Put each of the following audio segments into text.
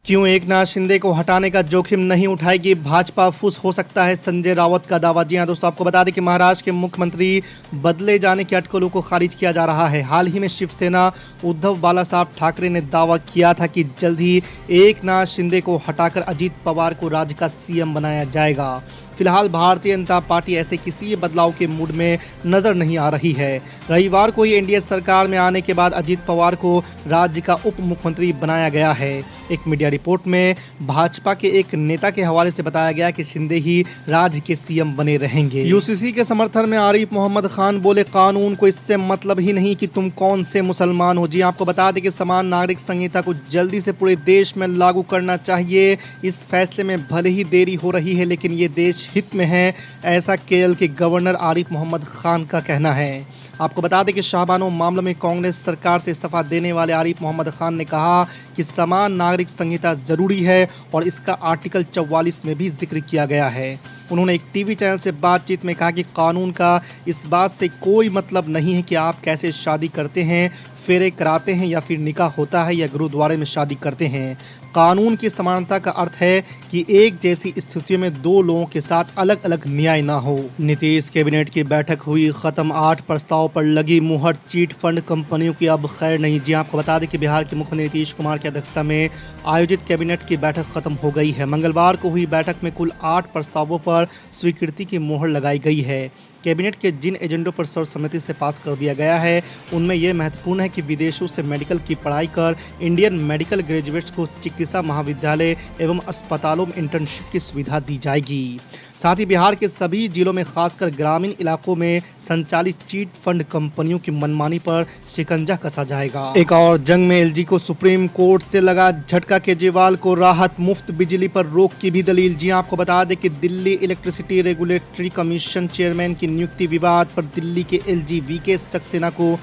क्यों एकनाथ शिंदे को हटाने का जोखिम नहीं उठाएगी भाजपा, फुस हो सकता है संजय राउत का दावा। जी हां दोस्तों, आपको बता दें कि महाराष्ट्र के मुख्यमंत्री बदले जाने की अटकलों को खारिज किया जा रहा है। हाल ही में शिवसेना उद्धव बालासाहब ठाकरे ने दावा किया था कि जल्द ही एकनाथ शिंदे को हटाकर अजीत पवार को राज्य का सीएम बनाया जाएगा। फिलहाल भारतीय जनता पार्टी ऐसे किसी बदलाव के मूड में नजर नहीं आ रही है। रविवार को ही एनडीए सरकार में आने के बाद अजीत पवार को राज्य का उप मुख्यमंत्री बनाया गया है। एक मीडिया रिपोर्ट में भाजपा के एक नेता के हवाले से बताया गया कि शिंदे ही राज्य के सीएम बने रहेंगे। यूसीसी के समर्थन में आरिफ मोहम्मद खान बोले, कानून को इससे मतलब ही नहीं कि तुम कौन से मुसलमान हो। जी आपको बता दें कि समान नागरिक संहिता को जल्दी से पूरे देश में लागू करना चाहिए। इस फैसले में भले ही देरी हो रही है लेकिन ये देश हित में है, ऐसा केरल के गवर्नर आरिफ मोहम्मद खान का कहना है। आपको बता दें कि शाहबानो मामलों में कांग्रेस सरकार से इस्तीफा देने वाले आरिफ मोहम्मद खान ने कहा कि समान नागरिक संहिता जरूरी है और इसका आर्टिकल 44 में भी जिक्र किया गया है। उन्होंने एक टीवी चैनल से बातचीत में कहा कि कानून का इस बात से कोई मतलब नहीं है कि आप कैसे शादी करते हैं, फेरे कराते हैं या फिर निकाह होता है या गुरुद्वारे में शादी करते हैं। कानून की समानता का अर्थ है कि एक जैसी स्थितियों में दो लोगों के साथ अलग अलग न्याय ना हो। नीतीश कैबिनेट की बैठक हुई खत्म, 8 प्रस्ताव पर लगी मुहर, चीट फंड कंपनियों की अब खैर नहीं। जी आपको बता दें कि बिहार के मुख्यमंत्री नीतीश कुमार की अध्यक्षता में आयोजित कैबिनेट की बैठक खत्म हो गई है। मंगलवार को हुई बैठक में कुल 8 प्रस्तावों पर स्वीकृति की मोहर लगाई गई है। कैबिनेट के जिन एजेंडों पर सर्वसम्मति से पास कर दिया गया है उनमें यह महत्वपूर्ण है कि विदेशों से मेडिकल की पढ़ाई कर इंडियन मेडिकल ग्रेजुएट्स को चिकित्सा महाविद्यालय एवं अस्पतालों में इंटर्नशिप की सुविधा दी जाएगी। साथ ही बिहार के सभी जिलों में खासकर ग्रामीण इलाकों में संचालित चीट फंड कंपनियों की मनमानी पर शिकंजा कसा जाएगा। एक और जंग में एलजी को सुप्रीम कोर्ट से लगा झटका, केजरीवाल को राहत, मुफ्त बिजली पर रोक की भी दलील। जी आपको बता दें कि Delhi electricity regulatory commission chairman की नियुक्ति विवाद पर दिल्ली के एलजी वीके सक्सेना को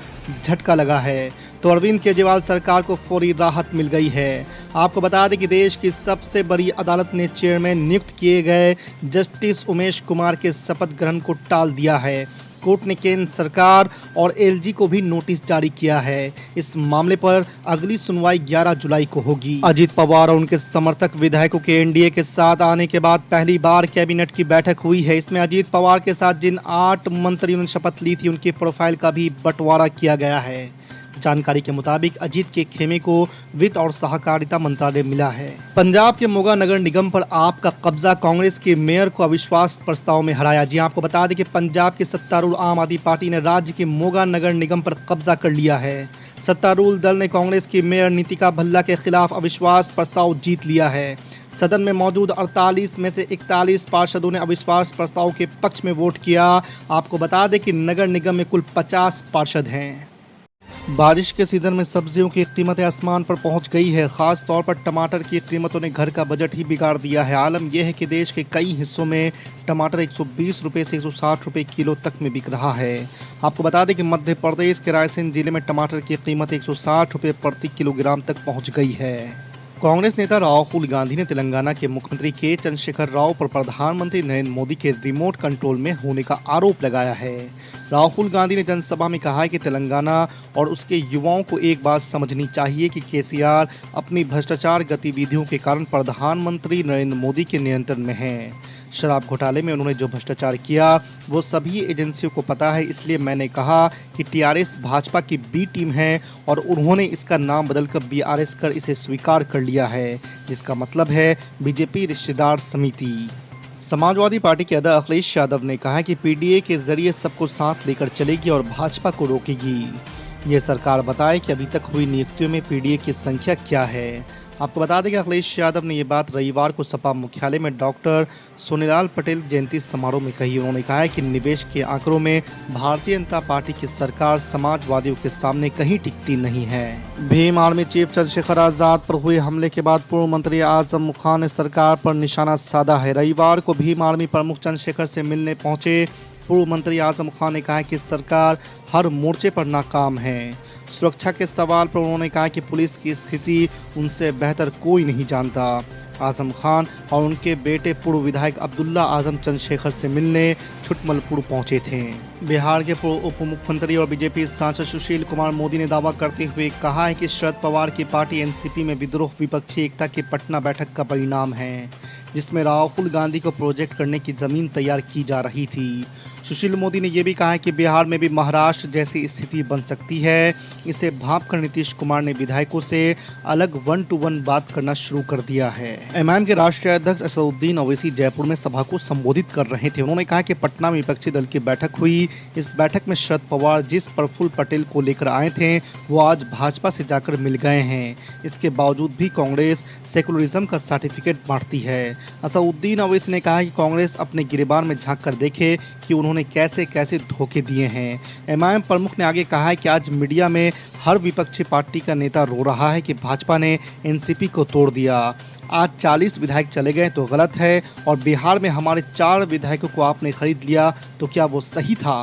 झटका लगा है तो अरविंद केजरीवाल सरकार को फौरी राहत मिल गई है। आपको बता दें कि देश की सबसे बड़ी अदालत ने चेयरमैन नियुक्त किए गए जस्टिस उमेश कुमार के शपथ ग्रहण को टाल दिया है। कोर्ट ने केंद्र सरकार और एलजी को भी नोटिस जारी किया है। इस मामले पर अगली सुनवाई 11 जुलाई को होगी। अजीत पवार और उनके समर्थक विधायकों के एनडीए के साथ आने के बाद पहली बार कैबिनेट की बैठक हुई है। इसमें अजीत पवार के साथ जिन 8 मंत्रियों ने शपथ ली थी उनकी प्रोफाइल का भी बंटवारा किया गया है। जानकारी के मुताबिक अजीत के खेमे को वित्त और सहकारिता मंत्रालय मिला है। पंजाब के मोगा नगर निगम पर आप का कब्जा, कांग्रेस के मेयर को अविश्वास प्रस्ताव में हराया। जी आपको बता दें कि पंजाब की सत्तारूढ़ आम आदमी पार्टी ने राज्य के मोगा नगर निगम पर कब्जा कर लिया है। सत्तारूढ़ दल ने कांग्रेस की मेयर नीतिका भल्ला के खिलाफ अविश्वास प्रस्ताव जीत लिया है। सदन में मौजूद 48 में से 41 पार्षदों ने अविश्वास प्रस्ताव के पक्ष में वोट किया। आपको बता दें कि नगर निगम में कुल 50 पार्षद हैं। बारिश के सीजन में सब्जियों की कीमतें आसमान पर पहुंच गई है। खास तौर पर टमाटर की कीमतों ने घर का बजट ही बिगाड़ दिया है। आलम यह है कि देश के कई हिस्सों में टमाटर 120 रुपये से 160 रुपये किलो तक में बिक रहा है। आपको बता दें कि मध्य प्रदेश के रायसेन जिले में टमाटर की कीमत 160 रुपये प्रति किलोग्राम तक पहुँच गई है। कांग्रेस नेता राहुल गांधी ने तेलंगाना के मुख्यमंत्री के चंद्रशेखर राव पर प्रधानमंत्री नरेंद्र मोदी के रिमोट कंट्रोल में होने का आरोप लगाया है। राहुल गांधी ने जनसभा में कहा कि तेलंगाना और उसके युवाओं को एक बात समझनी चाहिए कि केसीआर अपनी भ्रष्टाचार गतिविधियों के कारण प्रधानमंत्री नरेंद्र मोदी के नियंत्रण में है। शराब घोटाले में उन्होंने जो भ्रष्टाचार किया वो सभी एजेंसियों को पता है, इसलिए मैंने कहा कि टीआरएस भाजपा की बी टीम है और उन्होंने इसका नाम बदलकर बीआरएस कर इसे स्वीकार कर लिया है, जिसका मतलब है बीजेपी रिश्तेदार समिति। समाजवादी पार्टी के अध्यक्ष अखिलेश यादव ने कहा कि पीडीए के जरिए सबको साथ लेकर चलेगी और भाजपा को रोकेगी। ये सरकार बताए कि अभी तक हुई नियुक्तियों में पीडीए की संख्या क्या है। आपको बता दें कि अखिलेश यादव ने ये बात रविवार को सपा मुख्यालय में डॉक्टर सोनीलाल पटेल जयंती समारोह में कही। उन्होंने कहा है कि निवेश के आंकड़ों में भारतीय जनता पार्टी की सरकार समाजवादियों के सामने कहीं टिकती नहीं है। भीम आर्मी चीफ चंद्रशेखर आजाद पर हुए हमले के बाद पूर्व मंत्री आजम खान ने सरकार पर निशाना साधा है। रविवार को भीम आर्मी प्रमुख चंद्रशेखर से मिलने पहुंचे पूर्व मंत्री आजम खान ने कहा कि सरकार हर मोर्चे पर नाकाम है। सुरक्षा के सवाल पर उन्होंने कहा कि पुलिस की स्थिति उनसे बेहतर कोई नहीं जानता। आजम खान और उनके बेटे पूर्व विधायक अब्दुल्ला आजम चंद्रशेखर से मिलने छुटमलपुर पहुंचे थे। बिहार के पूर्व उप मुख्यमंत्री और बीजेपी सांसद सुशील कुमार मोदी ने दावा करते हुए कहा है कि शरद पवार की पार्टी एनसीपी में विद्रोह विपक्षी एकता की पटना बैठक का परिणाम है, जिसमें राहुल गांधी को प्रोजेक्ट करने की जमीन तैयार की जा रही थी। सुशील मोदी ने यह भी कहा है कि बिहार में भी महाराष्ट्र जैसी स्थिति बन सकती है। इसे भांपकर नीतीश कुमार ने विधायकों से अलग 1-to-1 बात करना शुरू कर दिया है। एमआईएम के राष्ट्रीय अध्यक्ष असदुद्दीन ओवैसी जयपुर में सभा को संबोधित कर रहे थे। उन्होंने कहा कि पटना में विपक्षी दल की बैठक हुई। इस बैठक में शरद पवार जिस प्रफुल्ल पटेल को लेकर आए थे वो आज भाजपा से जाकर मिल गए हैं। इसके बावजूद भी कांग्रेस सेकुलरिज्म का सर्टिफिकेट बांटती है। असदुद्दीन ओवैसी ने कहा कि कांग्रेस अपने गिरेबान में झांक कर देखे कि उन्होंने कैसे कैसे धोखे दिए हैं। एमआईएम प्रमुख ने आगे कहा है कि आज मीडिया में हर विपक्षी पार्टी का नेता रो रहा है कि भाजपा ने एनसीपी को तोड़ दिया। आज 40 विधायक चले गए तो गलत है, और बिहार में हमारे 4 विधायकों को आपने खरीद लिया तो क्या वो सही था?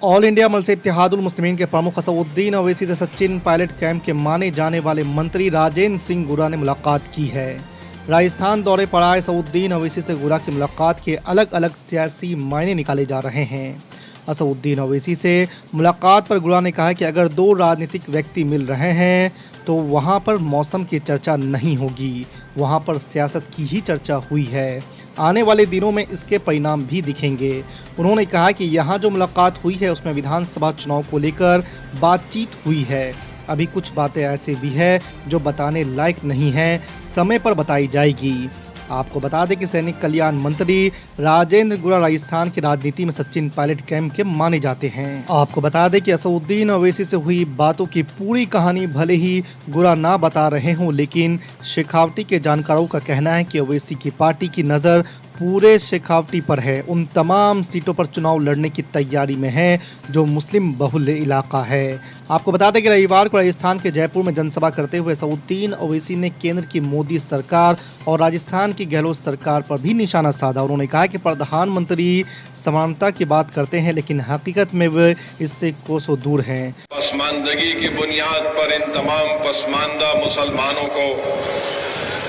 ऑल इंडिया मजलिस इत्तेहादुल मुस्लिमीन के प्रमुख असदुद्दीन ओवैसी से सचिन पायलट कैंप के माने जाने वाले मंत्री राजेंद्र सिंह गुरा ने मुलाकात की है। राजस्थान दौरे पर आए असदुद्दीन ओवैसी से गुरा की मुलाकात के अलग अलग सियासी मायने निकाले जा रहे हैं। असदुद्दीन ओवैसी से मुलाकात पर गुरा ने कहा कि अगर 2 राजनीतिक व्यक्ति मिल रहे हैं तो वहां पर मौसम की चर्चा नहीं होगी, वहां पर सियासत की ही चर्चा हुई है। आने वाले दिनों में इसके परिणाम भी दिखेंगे। उन्होंने कहा कि यहाँ जो मुलाकात हुई है उसमें विधानसभा चुनाव को लेकर बातचीत हुई है। अभी कुछ बातें ऐसे भी है जो बताने लायक नहीं है, समय पर बताई जाएगी। आपको बता दें कि सैनिक कल्याण मंत्री राजेंद्र गुरा राजस्थान की राजनीति में सचिन पायलट कैंप के माने जाते हैं। आपको बता दें कि असदुद्दीन ओवैसी से हुई बातों की पूरी कहानी भले ही गुरा ना बता रहे हों, लेकिन शेखावटी के जानकारों का कहना है कि ओवैसी की पार्टी की नज़र पूरे शेखावटी पर है। उन तमाम सीटों पर चुनाव लड़ने की तैयारी में है जो मुस्लिम बहुल इलाका है। आपको बता दें कि रविवार को राजस्थान के जयपुर में जनसभा करते हुए असदुद्दीन ओवैसी ने केंद्र की मोदी सरकार और राजस्थान की गहलोत सरकार पर भी निशाना साधा। उन्होंने कहा कि प्रधानमंत्री समानता की बात करते हैं लेकिन हकीकत में वे इससे कोसों दूर हैं। पसमानदगी की बुनियाद पर इन तमाम पसमानदा मुसलमानों को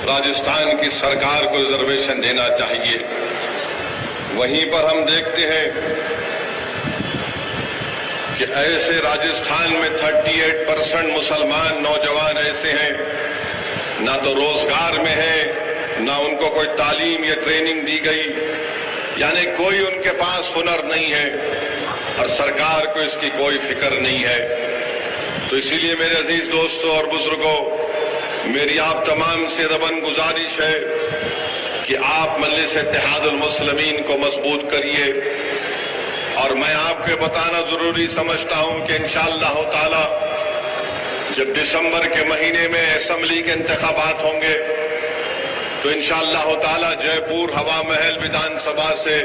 राजस्थान की सरकार को रिजर्वेशन देना चाहिए। वहीं पर हम देखते हैं कि ऐसे राजस्थान में 38% मुसलमान नौजवान ऐसे हैं ना तो रोजगार में है, ना उनको कोई तालीम या ट्रेनिंग दी गई, यानी कोई उनके पास हुनर नहीं है और सरकार को इसकी कोई फिक्र नहीं है। तो इसीलिए मेरे अजीज दोस्तों और बुजुर्गों, मेरी आप तमाम से अदबन गुजारिश है कि आप मजलिस इत्तेहादुल मुस्लिमीन को मजबूत करिए। और मैं आपको बताना जरूरी समझता हूं कि इंशाअल्लाह ताला जब दिसंबर के महीने में असेंबली के इंतखाबात होंगे तो इंशाअल्लाह ताला जयपुर हवा महल विधानसभा से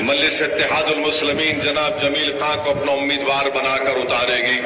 मजलिस इत्तेहादुल मुस्लिमीन जनाब जमील खां को अपना उम्मीदवार बनाकर उतारेगी।